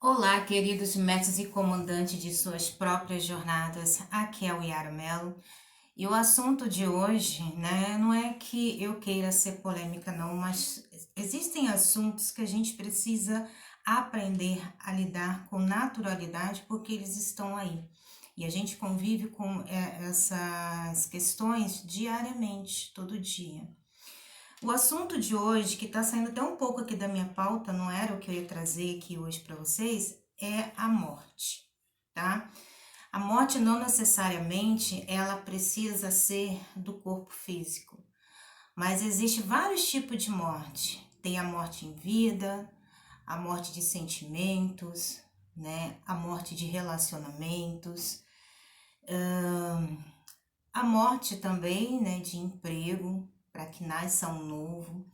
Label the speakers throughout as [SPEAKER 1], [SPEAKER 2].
[SPEAKER 1] Olá, queridos mestres e comandantes de suas próprias jornadas. Aqui é o Yara Mello. E o assunto de hoje, né, não é que eu queira ser polêmica, não, mas existem assuntos que a gente precisa aprender a lidar com naturalidade porque eles estão aí. E a gente convive com essas questões diariamente, todo dia. O assunto de hoje, que está saindo até um pouco aqui da minha pauta, não era o que eu ia trazer aqui hoje para vocês, é a morte, tá? A morte não necessariamente ela precisa ser do corpo físico, mas existe vários tipos de morte. Tem a morte em vida, a morte de sentimentos, né? A morte de relacionamentos, a morte também, né, de emprego, para que nasça um novo.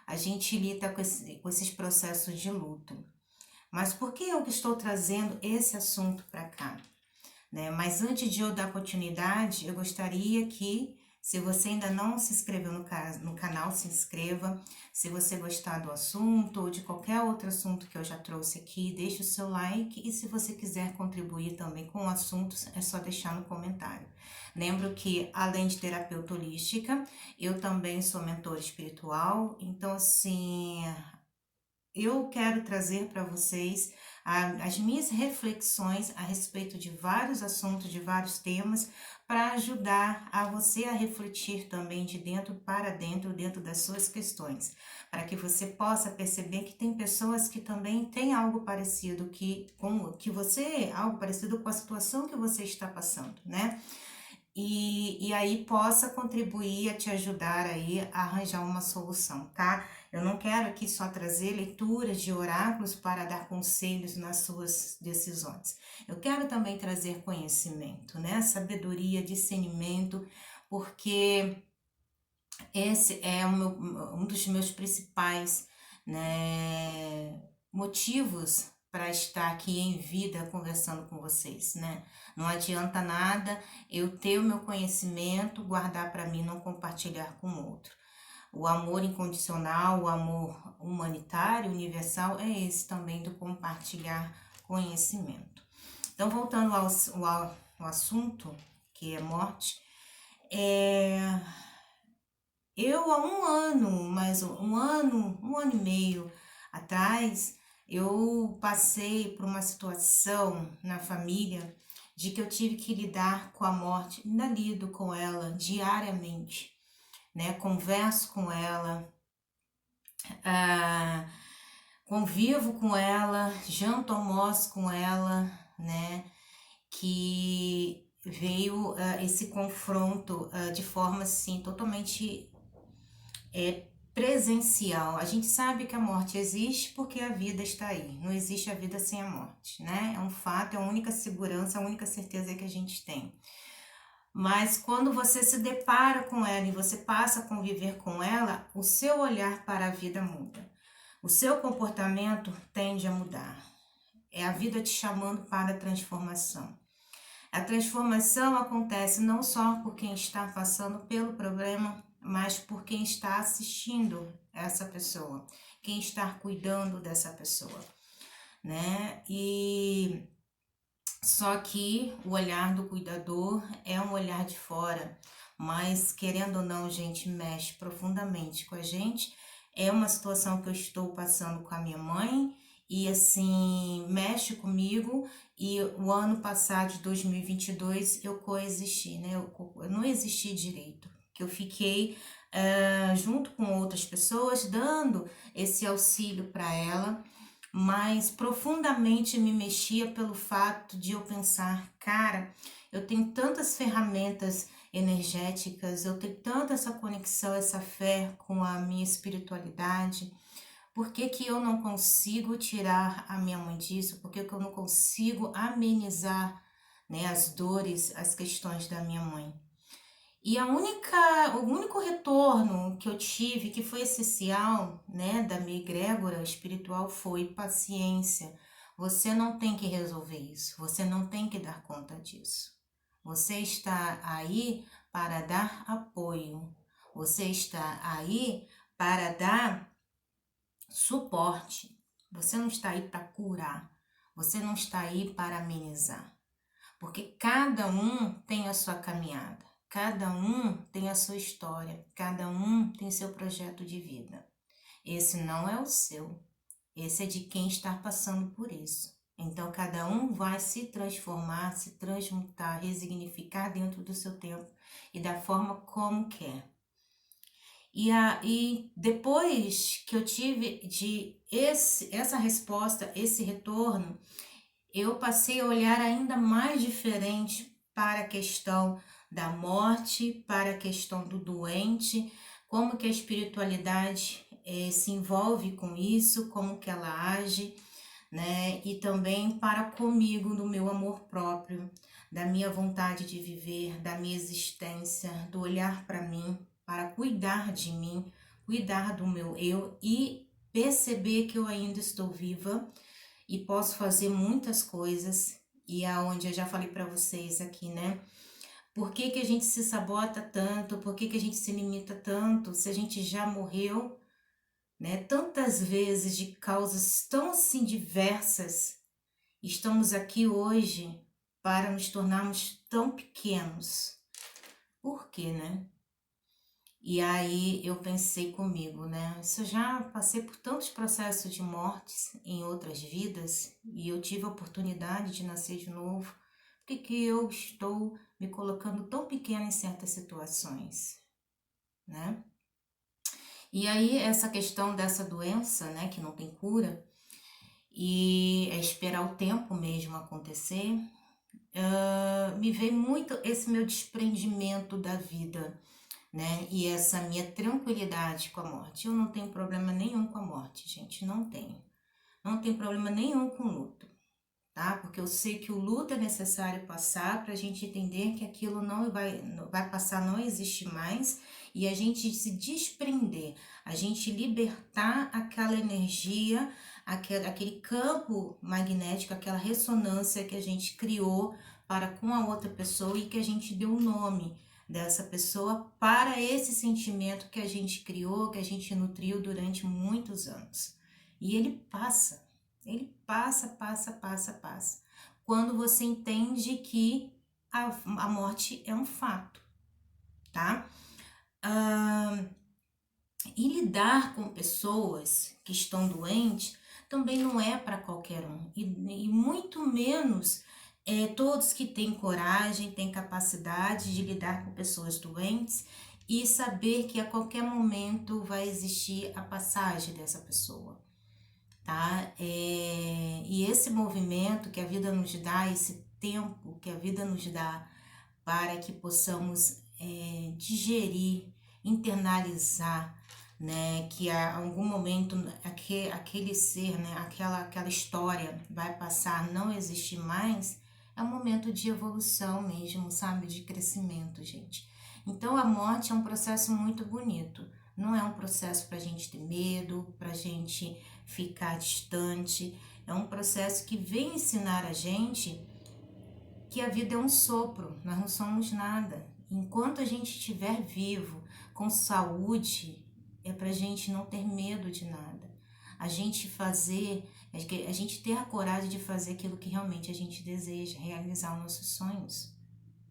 [SPEAKER 1] A gente lida com esses processos de luto. Mas por que eu estou trazendo esse assunto para cá? Né? Mas antes de eu dar continuidade, eu gostaria que, se você ainda não se inscreveu no canal, se inscreva. Se você gostar do assunto ou de qualquer outro assunto que eu já trouxe aqui, deixe o seu like. E se você quiser contribuir também com o assunto, é só deixar no comentário. Lembro que, além de terapeuta holística, eu também sou mentora espiritual. Então, assim, eu quero trazer para vocês as minhas reflexões a respeito de vários assuntos, de vários temas, para ajudar a você a refletir também de dentro para dentro, dentro das suas questões, para que você possa perceber que tem pessoas que também têm algo parecido que você, algo parecido com a situação que você está passando, né? E aí possa contribuir a te ajudar aí a arranjar uma solução, tá? Eu não quero aqui só trazer leituras de oráculos para dar conselhos nas suas decisões. Eu quero também trazer conhecimento, né? Sabedoria, discernimento, porque esse é um dos meus principais, né, motivos para estar aqui em vida conversando com vocês, né? Não adianta nada eu ter o meu conhecimento, guardar para mim, não compartilhar com o outro. O amor incondicional, o amor humanitário, universal, é esse também do compartilhar conhecimento. Então, voltando ao assunto, que é morte, é, eu há um ano, mais um ano e meio atrás, eu passei por uma situação na família de que eu tive que lidar com a morte, ainda lido com ela diariamente, né? Converso com ela, ah, convivo com ela, janto, almoço com ela, né? Que veio esse confronto de forma assim totalmente presencial. A gente sabe que a morte existe porque a vida está aí. Não existe a vida sem a morte, né? É um fato, é a única segurança, a única certeza que a gente tem. Mas quando você se depara com ela e você passa a conviver com ela, o seu olhar para a vida muda. O seu comportamento tende a mudar. É a vida te chamando para a transformação. A transformação acontece não só por quem está passando pelo problema, mas por quem está assistindo essa pessoa, quem está cuidando dessa pessoa, né? E só que o olhar do cuidador é um olhar de fora, mas querendo ou não, gente, mexe profundamente com a gente. É uma situação que eu estou passando com a minha mãe e assim, mexe comigo. E o ano passado, de 2022, eu coexisti, né? Eu não existi direito, que eu fiquei junto com outras pessoas, dando esse auxílio para ela, mas profundamente me mexia pelo fato de eu pensar, cara, eu tenho tantas ferramentas energéticas, eu tenho tanta essa conexão, essa fé com a minha espiritualidade. Por que que eu não consigo tirar a minha mãe disso? Por que que eu não consigo amenizar, né, as dores, as questões da minha mãe? E o único retorno que eu tive, que foi essencial, né, da minha egrégora espiritual, foi paciência. Você não tem que resolver isso, você não tem que dar conta disso. Você está aí para dar apoio, você está aí para dar suporte. Você não está aí para curar, Você não está aí para amenizar. Porque cada um tem a sua caminhada, cada um tem a sua história, cada um tem seu projeto de vida. Esse não é o seu, esse é de quem está passando por isso. Então, cada um vai se transformar, se transmutar, resignificar dentro do seu tempo e da forma como quer. E depois que eu tive essa resposta, esse retorno, eu passei a olhar ainda mais diferente para a questão da morte, para a questão do doente, como que a espiritualidade se envolve com isso, como que ela age, né? E também para comigo, do meu amor próprio, da minha vontade de viver, da minha existência, do olhar para mim, para cuidar de mim, cuidar do meu eu e perceber que eu ainda estou viva e posso fazer muitas coisas. E aonde eu já falei para vocês aqui, né? Por que que a gente se sabota tanto? Por que que a gente se limita tanto? Se a gente já morreu, né? Tantas vezes de causas tão assim diversas, estamos aqui hoje para nos tornarmos tão pequenos. Por quê, né? E aí eu pensei comigo, né? Se eu já passei por tantos processos de mortes em outras vidas e eu tive a oportunidade de nascer de novo, por que que eu estou me colocando tão pequena em certas situações, né? E aí essa questão dessa doença, né, que não tem cura, e é esperar o tempo mesmo acontecer, me veio muito esse meu desprendimento da vida, né? E essa minha tranquilidade com a morte. Eu não tenho problema nenhum com a morte, gente, não tenho. Não tenho problema nenhum com o luto, tá? Porque eu sei que o luto é necessário passar para a gente entender que aquilo não vai passar, não existe mais, e a gente se desprender, a gente libertar aquela energia, aquele campo magnético, aquela ressonância que a gente criou para com a outra pessoa e que a gente deu o nome dessa pessoa para esse sentimento que a gente criou, que a gente nutriu durante muitos anos. E ele passa, passa, passa, passa. Quando você entende que a morte é um fato, tá? E lidar com pessoas que estão doentes também não é para qualquer um. E muito menos todos que têm coragem, têm capacidade de lidar com pessoas doentes e saber que a qualquer momento vai existir a passagem dessa pessoa, tá? E esse movimento que a vida nos dá, esse tempo que a vida nos dá para que possamos digerir, internalizar, né, que a algum momento aquele ser, né, aquela história vai passar, não existe mais, é um momento de evolução mesmo, sabe, de crescimento, gente. Então a morte é um processo muito bonito, não é um processo para a gente ter medo, para a gente ficar distante, é um processo que vem ensinar a gente que a vida é um sopro, nós não somos nada. Enquanto a gente estiver vivo, com saúde, é pra gente não ter medo de nada. A gente a gente ter a coragem de fazer aquilo que realmente a gente deseja, realizar os nossos sonhos,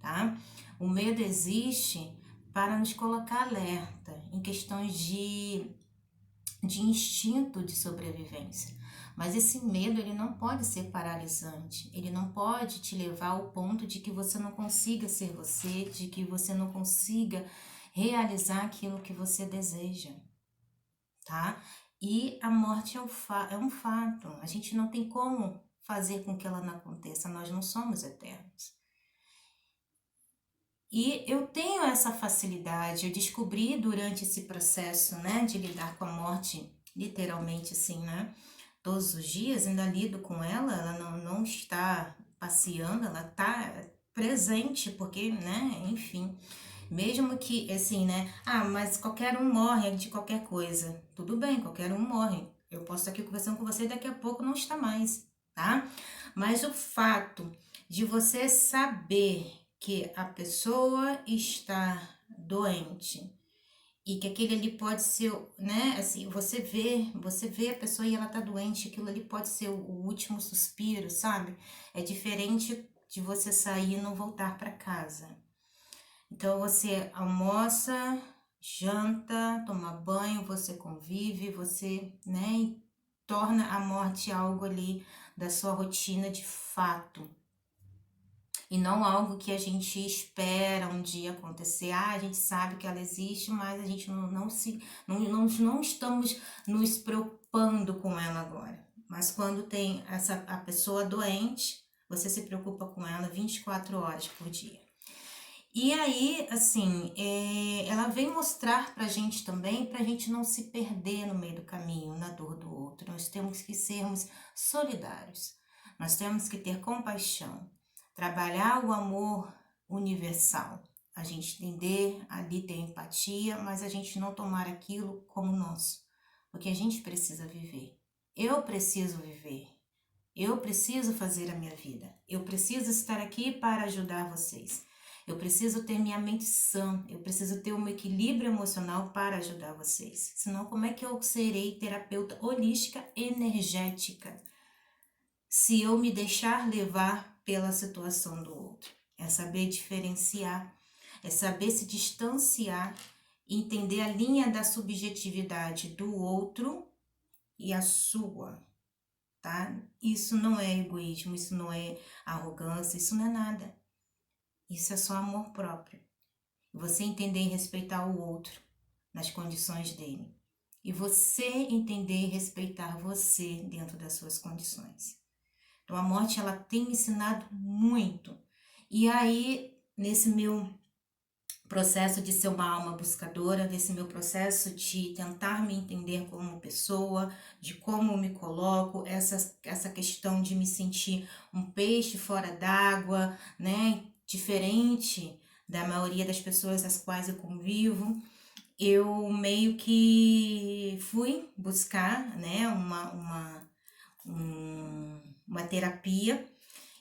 [SPEAKER 1] tá? O medo existe para nos colocar alerta em questões de instinto de sobrevivência. Mas esse medo, ele não pode ser paralisante, ele não pode te levar ao ponto de que você não consiga ser você, de que você não consiga realizar aquilo que você deseja, tá? E a morte é um fato, a gente não tem como fazer com que ela não aconteça, nós não somos eternos. E eu tenho essa facilidade, eu descobri durante esse processo, né, de lidar com a morte, literalmente assim, né, todos os dias, ainda lido com ela não está passeando, ela está presente, porque, né, enfim, mesmo que, assim, né, mas qualquer um morre de qualquer coisa, tudo bem, qualquer um morre, eu posso estar aqui conversando com você e daqui a pouco não está mais, tá? Mas o fato de você saber que a pessoa está doente e que aquele ali pode ser, né, assim, você vê a pessoa e ela tá doente, aquilo ali pode ser o último suspiro, sabe? É diferente de você sair e não voltar para casa. Então você almoça, janta, toma banho, você convive, você, né, e torna a morte algo ali da sua rotina de fato. E não algo que a gente espera um dia acontecer. Ah, a gente sabe que ela existe, mas a gente não estamos nos preocupando com ela agora. Mas quando tem a pessoa doente, você se preocupa com ela 24 horas por dia. E aí, assim, ela vem mostrar pra gente também, pra gente não se perder no meio do caminho, na dor do outro. Nós temos que sermos solidários. Nós temos que ter compaixão, trabalhar o amor universal. A gente entender, ali ter empatia, mas a gente não tomar aquilo como nosso, porque a gente precisa viver. Eu preciso viver. Eu preciso fazer a minha vida. Eu preciso estar aqui para ajudar vocês. Eu preciso ter minha mente sã. Eu preciso ter um equilíbrio emocional para ajudar vocês. Senão, como é que eu serei terapeuta holística energética se eu me deixar levar pela situação do outro? É saber diferenciar, é saber se distanciar, entender a linha da subjetividade do outro e a sua. Tá? Isso não é egoísmo, isso não é arrogância, isso não é nada. Isso é só amor próprio. Você entender e respeitar o outro nas condições dele. E você entender e respeitar você dentro das suas condições. Então a morte, ela tem me ensinado muito. E aí, nesse meu processo de ser uma alma buscadora, desse meu processo de tentar me entender como pessoa, de como me coloco, essa questão de me sentir um peixe fora d'água, né, diferente da maioria das pessoas às quais eu convivo, eu meio que fui buscar, né, uma terapia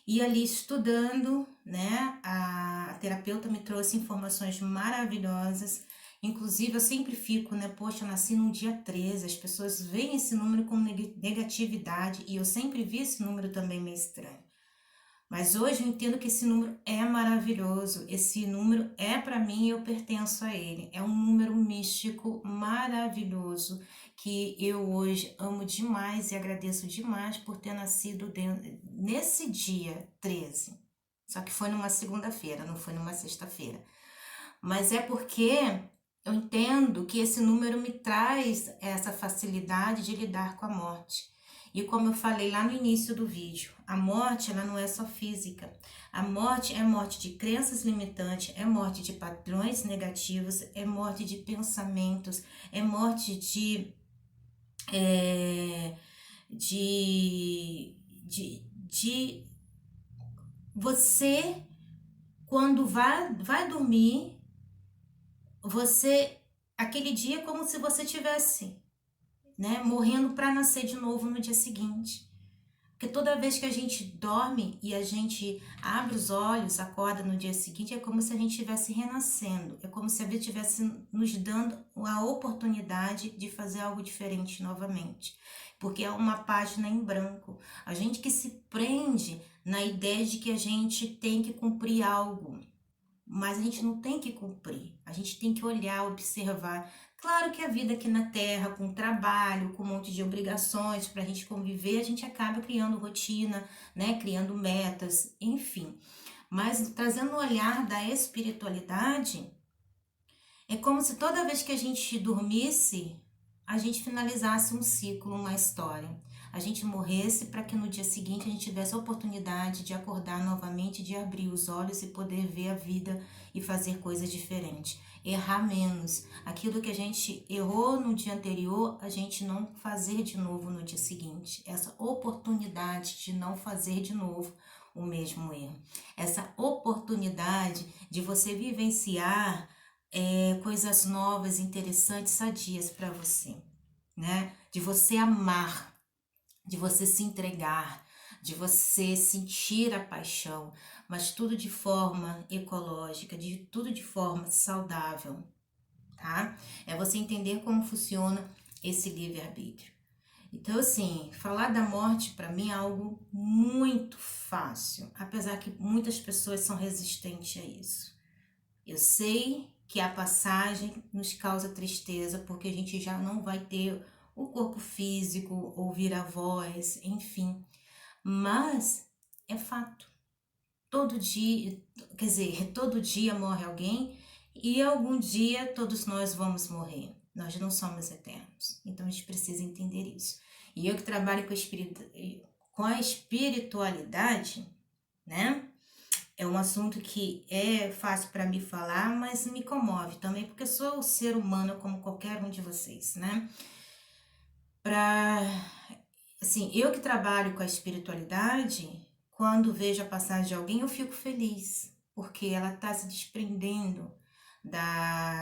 [SPEAKER 1] e ali estudando, né, a terapeuta me trouxe informações maravilhosas. Inclusive, eu sempre fico, né, poxa, eu nasci no dia 13, as pessoas veem esse número com negatividade e eu sempre vi esse número também meio estranho. Mas hoje eu entendo que esse número é maravilhoso, esse número é para mim e eu pertenço a ele. É um número místico maravilhoso que eu hoje amo demais e agradeço demais por ter nascido nesse dia 13. Só que foi numa segunda-feira, não foi numa sexta-feira. Mas é porque eu entendo que esse número me traz essa facilidade de lidar com a morte. E como eu falei lá no início do vídeo, a morte, ela não é só física. A morte é morte de crenças limitantes, é morte de padrões negativos, é morte de pensamentos, é morte é, de você, quando vai dormir, você, aquele dia é como se você tivesse, né, morrendo para nascer de novo no dia seguinte. Porque toda vez que a gente dorme e a gente abre os olhos, acorda no dia seguinte, é como se a gente estivesse renascendo. É como se a vida estivesse nos dando a oportunidade de fazer algo diferente novamente. Porque é uma página em branco. A gente que se prende na ideia de que a gente tem que cumprir algo. Mas a gente não tem que cumprir. A gente tem que olhar, observar. Claro que a vida aqui na Terra, com trabalho, com um monte de obrigações para a gente conviver, a gente acaba criando rotina, né? Criando metas, enfim. Mas trazendo o olhar da espiritualidade, é como se toda vez que a gente dormisse, a gente finalizasse um ciclo, uma história. A gente morresse para que no dia seguinte a gente tivesse a oportunidade de acordar novamente, de abrir os olhos e poder ver a vida e fazer coisas diferentes. Errar menos. Aquilo que a gente errou no dia anterior, a gente não fazer de novo no dia seguinte. Essa oportunidade de não fazer de novo o mesmo erro. Essa oportunidade de você vivenciar coisas novas, interessantes, sadias para você, né? De você amar, de você se entregar, de você sentir a paixão, mas tudo de forma ecológica, tudo de forma saudável, tá? É você entender como funciona esse livre-arbítrio. Então, assim, falar da morte para mim é algo muito fácil, apesar que muitas pessoas são resistentes a isso. Eu sei que a passagem nos causa tristeza, porque a gente já não vai ter o corpo físico, ouvir a voz, enfim. Mas é fato. Todo dia, quer dizer, todo dia morre alguém e algum dia todos nós vamos morrer. Nós não somos eternos. Então a gente precisa entender isso. E eu que trabalho com a espiritualidade, né? É um assunto que é fácil para me falar, mas me comove também, porque eu sou um ser humano como qualquer um de vocês, né? Para, assim, eu que trabalho com a espiritualidade, quando vejo a passagem de alguém, eu fico feliz, porque ela está se desprendendo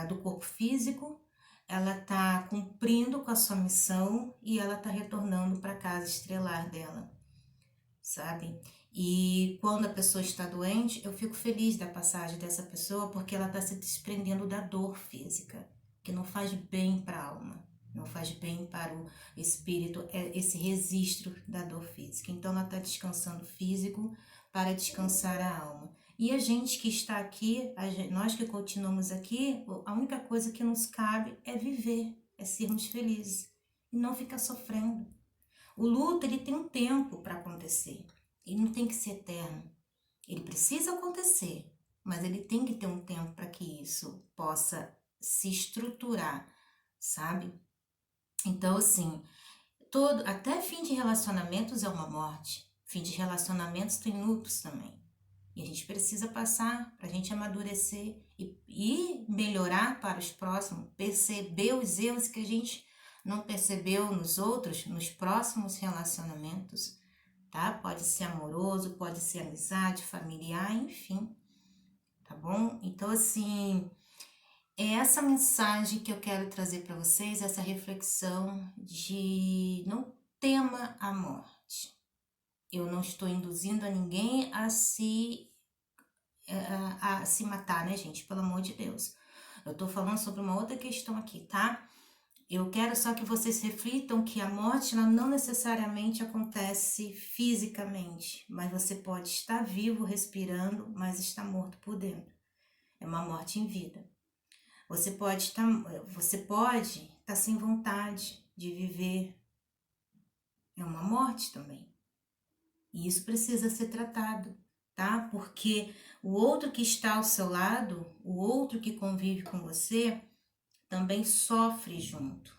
[SPEAKER 1] do corpo físico, ela está cumprindo com a sua missão e ela está retornando para a casa estrelar dela, sabe? E quando a pessoa está doente, eu fico feliz da passagem dessa pessoa porque ela está se desprendendo da dor física, que não faz bem para a alma, não faz bem para o espírito, é esse registro da dor física. Então ela está descansando físico para descansar a alma. E a gente que está aqui, nós que continuamos aqui, a única coisa que nos cabe é viver, é sermos felizes e não ficar sofrendo. O luto, ele tem um tempo para acontecer. Ele não tem que ser eterno. Ele precisa acontecer, mas ele tem que ter um tempo para que isso possa se estruturar, sabe? Então, assim, até fim de relacionamentos é uma morte. Fim de relacionamentos tem lutos também. E a gente precisa passar para a gente amadurecer e melhorar para os próximos, perceber os erros que a gente não percebeu nos outros, nos próximos relacionamentos, tá? Pode ser amoroso, pode ser amizade, familiar, enfim, tá bom? Então, assim, é essa mensagem que eu quero trazer para vocês, essa reflexão de não tema a morte. Eu não estou induzindo a ninguém a se matar, né, gente? Pelo amor de Deus. Eu tô falando sobre uma outra questão aqui, tá? Eu quero só que vocês reflitam que a morte ela não necessariamente acontece fisicamente, mas você pode estar vivo, respirando, mas está morto por dentro. É uma morte em vida. Você pode estar sem vontade de viver. É uma morte também. E isso precisa ser tratado, tá? Porque o outro que está ao seu lado, o outro que convive com você, também sofre junto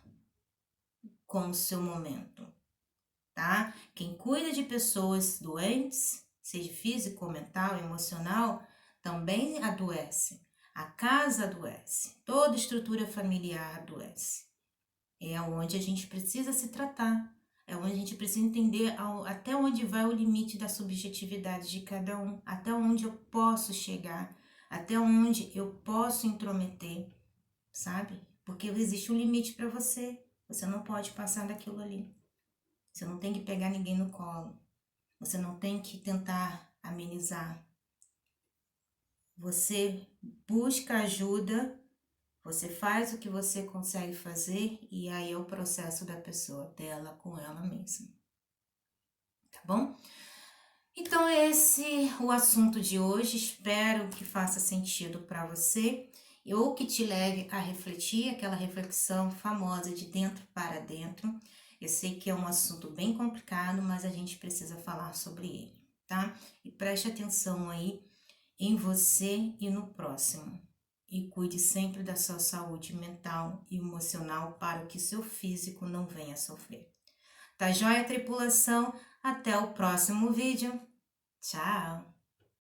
[SPEAKER 1] com o seu momento, tá? Quem cuida de pessoas doentes, seja físico, mental, emocional, também adoece. A casa adoece, toda estrutura familiar adoece. É onde a gente precisa se tratar, é onde a gente precisa entender até onde vai o limite da subjetividade de cada um, até onde eu posso chegar, até onde eu posso intrometer, sabe? Porque existe um limite para você, você não pode passar daquilo ali. Você não tem que pegar ninguém no colo, você não tem que tentar amenizar. Você busca ajuda. Você faz o que você consegue fazer e aí é o processo da pessoa, dela com ela mesma. Tá bom? Então esse é o assunto de hoje. Espero que faça sentido para você ou que te leve a refletir aquela reflexão famosa de dentro para dentro. Eu sei que é um assunto bem complicado, mas a gente precisa falar sobre ele, tá? E preste atenção aí em você e no próximo. E cuide sempre da sua saúde mental e emocional para que seu físico não venha a sofrer. Tá joia, tripulação? Até o próximo vídeo. Tchau!